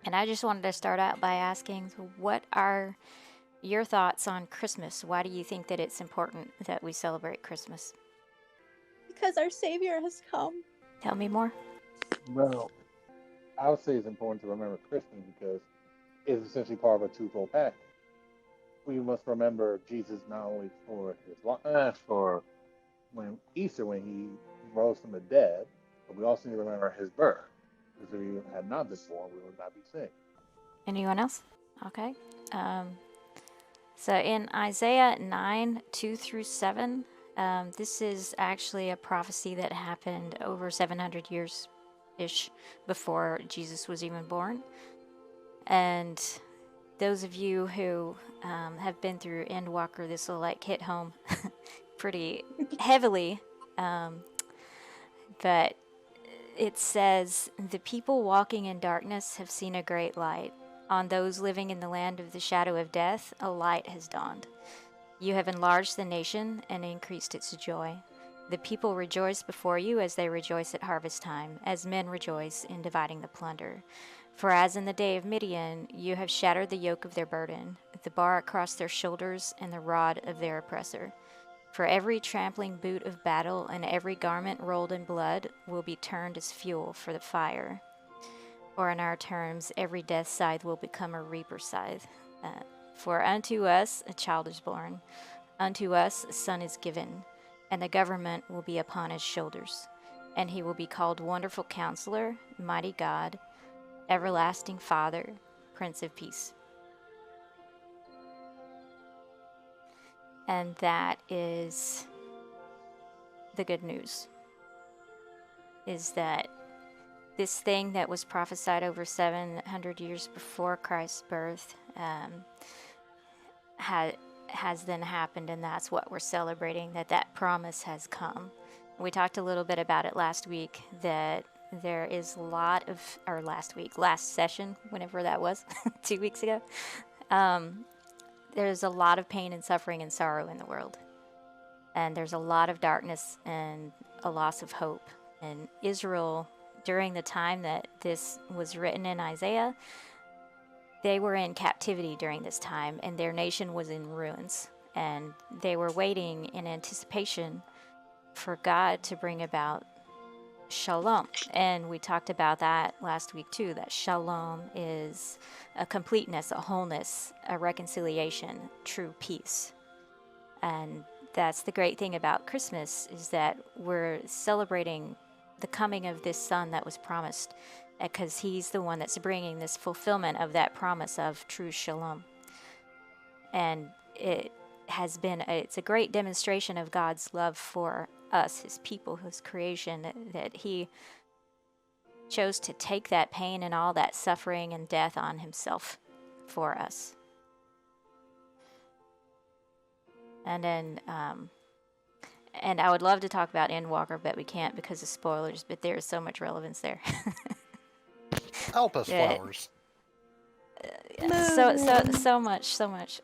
And I just wanted to start out by asking, what are your thoughts on Christmas? Why do you think that it's important that we celebrate Christmas? Because our Savior has come. Tell me more. Well, I would say it's important to remember Christmas because it's essentially part of a twofold package. We must remember Jesus not only for for when Easter when he rose from the dead, but we also need to remember his birth. Because if he had not been born, we would not be saved. Anyone else? Okay. Um, so in Isaiah 9 2 through 7, this is actually a prophecy that happened over 700 years ish before Jesus was even born. And those of you who have been through Endwalker, this will like hit home pretty heavily. But it says, "The people walking in darkness have seen a great light. On those living in the land of the shadow of death, a light has dawned. You have enlarged the nation and increased its joy. The people rejoice before you as they rejoice at harvest time, as men rejoice in dividing the plunder. For as in the day of Midian, you have shattered the yoke of their burden, the bar across their shoulders, and the rod of their oppressor. For every trampling boot of battle and every garment rolled in blood will be turned as fuel for the fire. Or in our terms, every death scythe will become a reaper scythe. For unto us a child is born, unto us a son is given, and the government will be upon his shoulders. And he will be called Wonderful Counselor, Mighty God, Everlasting Father, Prince of Peace." And that is the good news, is that this thing that was prophesied over 700 years before Christ's birth has then happened, and that's what we're celebrating, that promise has come. We talked a little bit about it last week, that there is a lot of, or last session, whenever that was, 2 weeks ago, there's a lot of pain and suffering and sorrow in the world. And there's a lot of darkness and a loss of hope. And Israel, during the time that this was written in Isaiah, they were in captivity during this time, and their nation was in ruins. And they were waiting in anticipation for God to bring about shalom. And we talked about that last week too, that shalom is a completeness, a wholeness, a reconciliation, true peace. And that's the great thing about Christmas, is that we're celebrating the coming of this son that was promised, because he's the one that's bringing this fulfillment of that promise of true shalom. And it's a great demonstration of God's love for us, his people, his creation, that he chose to take that pain and all that suffering and death on himself for us. And then, and I would love to talk about Endwalker, but we can't because of spoilers, but there's so much relevance there. Help us, Yeah. flowers. So much.